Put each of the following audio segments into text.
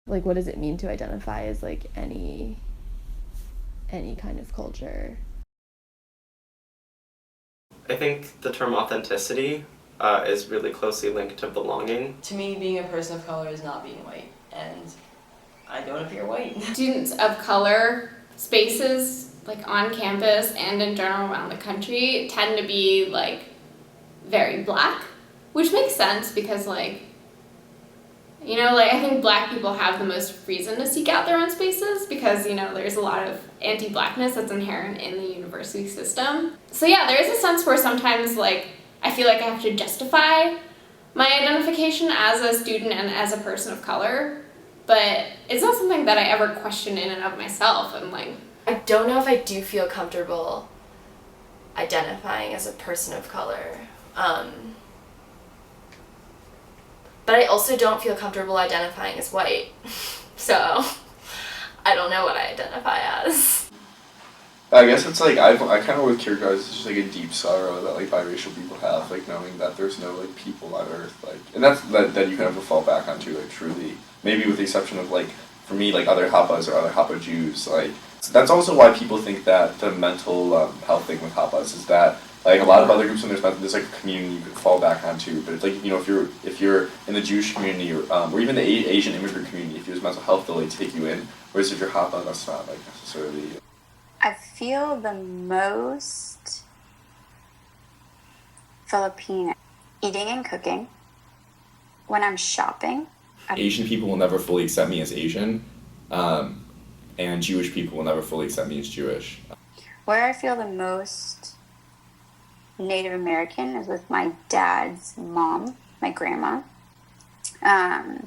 Like, what does it mean to identify as, like, any kind of culture? I think the term authenticity is really closely linked to belonging. To me, being a person of color is not being white, and I don't appear white. Students of color spaces, like on campus and in general around the country, tend to be like very black, which makes sense because like, you know, like I think black people have the most reason to seek out their own spaces because, you know, there's a lot of anti-blackness that's inherent in the university system. So yeah, there is a sense where sometimes like I feel like I have to justify my identification as a student and as a person of color, but it's not something that I ever question in and of myself. I'm like, I don't know if I do feel comfortable identifying as a person of color. But I also don't feel comfortable identifying as white. So I don't know what I identify as. I guess it's like I kind of would characterize it as just like a deep sorrow that like biracial people have, like knowing that there's no like people on Earth, like, and that you can never fall back onto, like truly. Maybe with the exception of like for me like other Hapas or other Hapa Jews, like that's also why people think that the mental health thing with Hapas is that like a lot of other groups when there's like a community you could fall back onto, but it's like, you know, if you're in the Jewish community or even the Asian immigrant community, if you have mental health, they'll like take you in, whereas if you're Hapa, that's not like necessarily. I feel the most Filipino eating and cooking when I'm shopping. Asian people will never fully accept me as Asian, and Jewish people will never fully accept me as Jewish. Where I feel the most Native American is with my dad's mom, my grandma. I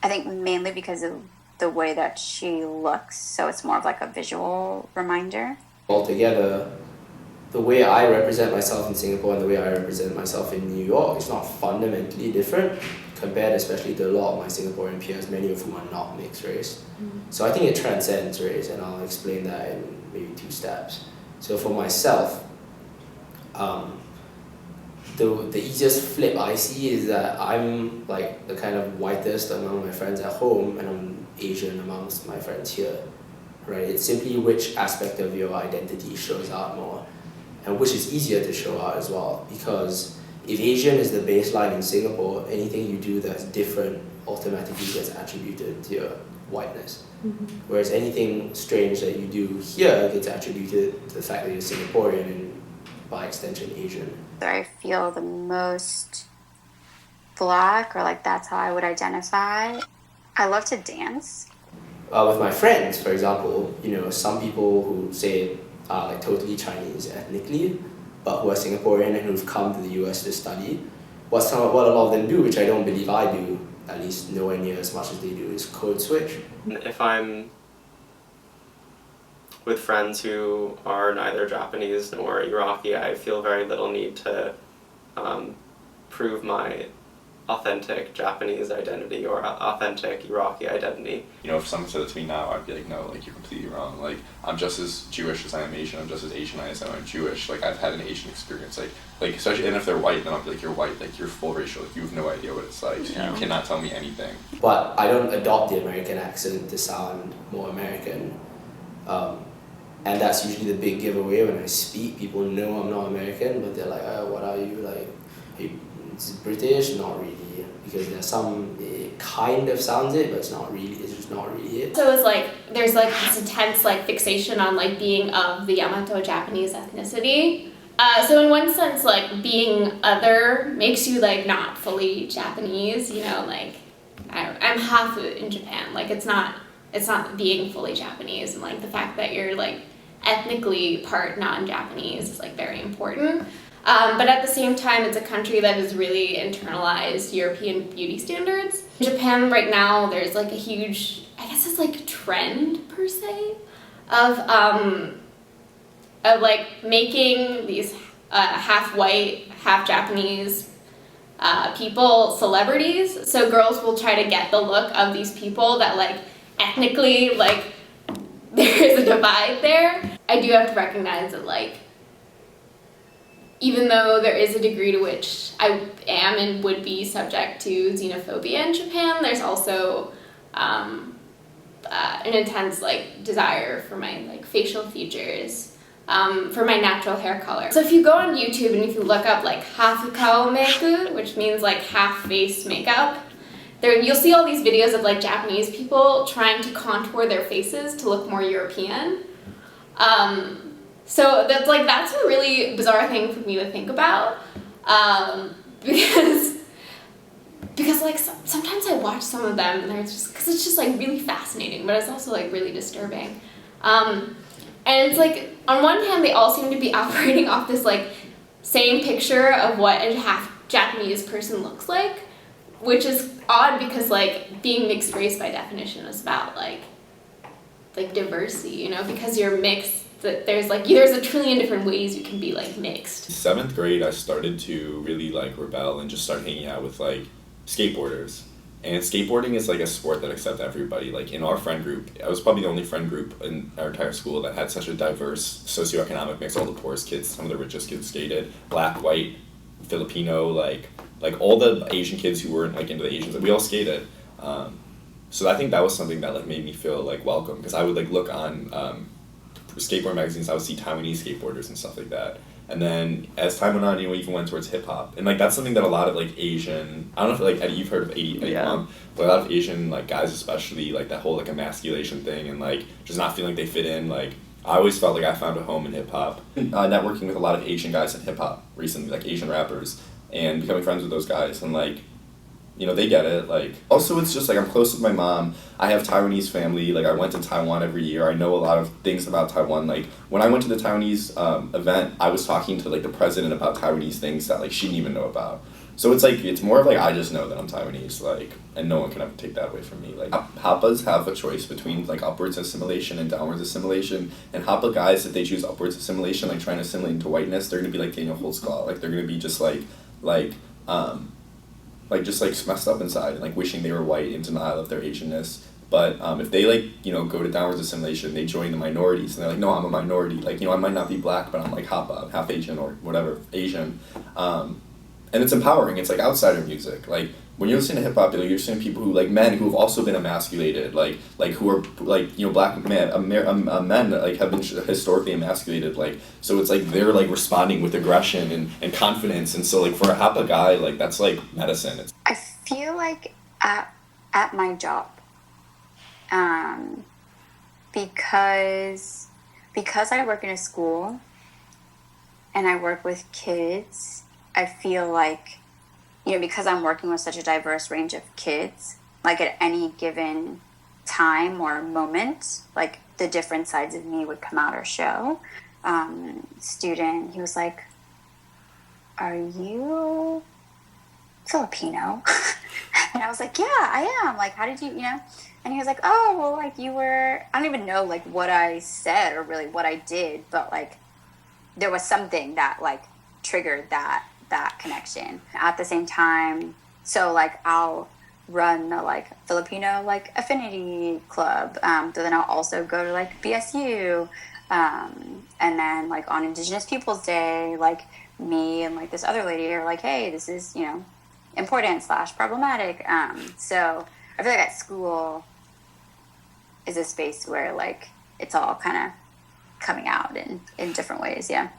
think mainly because of the way that she looks, so it's more of like a visual reminder. Altogether, the way I represent myself in Singapore and the way I represent myself in New York is not fundamentally different compared especially to a lot of my Singaporean peers, many of whom are not mixed race. So I think it transcends race, and I'll explain that in maybe 2 steps. So for myself, the easiest flip I see is that I'm like the kind of whitest among my friends at home and I'm Asian amongst my friends here, right? It's simply which aspect of your identity shows out more and which is easier to show out as well, because if Asian is the baseline in Singapore, anything you do that's different automatically gets attributed to your whiteness. Whereas anything strange that you do here gets attributed to the fact that you're Singaporean and by extension Asian. I feel the most black, or like that's how I would identify. I love to dance. With my friends, for example, you know, some people who say are like totally Chinese ethnically, but who are Singaporean and who've come to the US to study, what a lot of them do, which I don't believe I do, at least nowhere near as much as they do, is code switch. If I'm with friends who are neither Japanese nor Iraqi, I feel very little need to prove my authentic Japanese identity or authentic Iraqi identity. You know, if someone said it to me now, I'd be like, no, like you're completely wrong. Like I'm just as Jewish as I am Asian. I'm just as Asian as I am Jewish. Like I've had an Asian experience. Like especially, and if they're white, then I'll be like, you're white. Like you're full racial. Like you have no idea what it's like. So you cannot tell me anything. But I don't adopt the American accent to sound more American. And that's usually the big giveaway when I speak. People know I'm not American, but they're like, oh, what are you? Like, it's British? Not really. Because there's some, it kind of sounds it, but it's not really, it's just not really it. so it's like there's like this intense like fixation on like being of the Yamato Japanese ethnicity. So in one sense, like being other makes you like not fully Japanese, you know, like I'm half in Japan. Like it's not being fully Japanese, and like the fact that you're like ethnically part non-Japanese is like very important. But at the same time, it's a country that has really internalized European beauty standards. In Japan right now, there's like a huge, I guess it's like trend per se, of like making these half white, half Japanese people celebrities. So girls will try to get the look of these people that like ethnically, like there is a divide there. I do have to recognize that like even though there is a degree to which I am and would be subject to xenophobia in Japan, there's also an intense like desire for my like facial features, for my natural hair color. So if you go on YouTube and if you look up like hafukao meku, which means like half face makeup, there you'll see all these videos of like Japanese people trying to contour their faces to look more European. So that's a really bizarre thing for me to think about, because like sometimes I watch some of them and they're just, because it's just like really fascinating, but it's also like really disturbing. And it's like on one hand they all seem to be operating off this like same picture of what a half Japanese person looks like, which is odd because like being mixed race by definition is about like diversity, you know, because you're mixed. That there's a trillion different ways you can be like mixed. 7th grade, I started to really like rebel and just start hanging out with like skateboarders. And skateboarding is like a sport that accepts everybody. Like in our friend group, I was probably the only friend group in our entire school that had such a diverse socioeconomic mix. All the poorest kids, some of the richest kids skated, black, white, Filipino, like all the Asian kids who weren't like into the Asians, we all skated. So I think that was something that like made me feel like welcome, because I would like look on skateboard magazines, I would see Taiwanese skateboarders and stuff like that. And then as time went on, you know, even went towards hip hop. And like that's something that a lot of like Asian, I don't know if like Eddie, you've heard of Eddie Huang, but a lot of Asian like guys especially, like that whole like emasculation thing and like just not feeling like they fit in. Like I always felt like I found a home in hip hop. Networking with a lot of Asian guys in hip hop recently, like Asian rappers, and becoming friends with those guys, and like, you know, they get it. Like, also it's just like I'm close with my mom. I have Taiwanese family. Like I went to Taiwan every year. I know a lot of things about Taiwan. Like when I went to the Taiwanese event, I was talking to like the president about Taiwanese things that like she didn't even know about. So it's like, it's more of like I just know that I'm Taiwanese, like, and no one can ever take that away from me. Like Hapas have a choice between like upwards assimilation and downwards assimilation. And Hapa guys, if they choose upwards assimilation, like trying to assimilate into whiteness, they're gonna be like Daniel Holtzclaw. Like they're gonna be just just like messed up inside and like wishing they were white in denial of their Asianness. But if they like, you know, go to downwards assimilation, they join the minorities and they're like, no, I'm a minority. Like, you know, I might not be black, but I'm like Hapa, half Asian or whatever, Asian. And it's empowering. It's like outsider music. Like when you listen to hip hop, like, you're listening to people who like men who have also been emasculated, like who are like, you know, black men that like have been historically emasculated. Like, so it's like they're like responding with aggression and confidence. And so like for a Hapa guy, like that's like medicine. I feel like at my job, because I work in a school and I work with kids, I feel like, you know, because I'm working with such a diverse range of kids, like at any given time or moment, like the different sides of me would come out or show. Student, he was like, "Are you Filipino?" And I was like, "Yeah, I am. Like, how did you, you know?" And he was like, "Oh, well, like you were," I don't even know like what I said or really what I did, but like there was something that like triggered that connection. At the same time, so like I'll run a like Filipino like affinity club, but then I'll also go to like BSU, and then like on Indigenous Peoples Day, like me and like this other lady are like, hey, this is, you know, important / problematic. So I feel like at school is a space where like it's all kind of coming out in different ways. Yeah.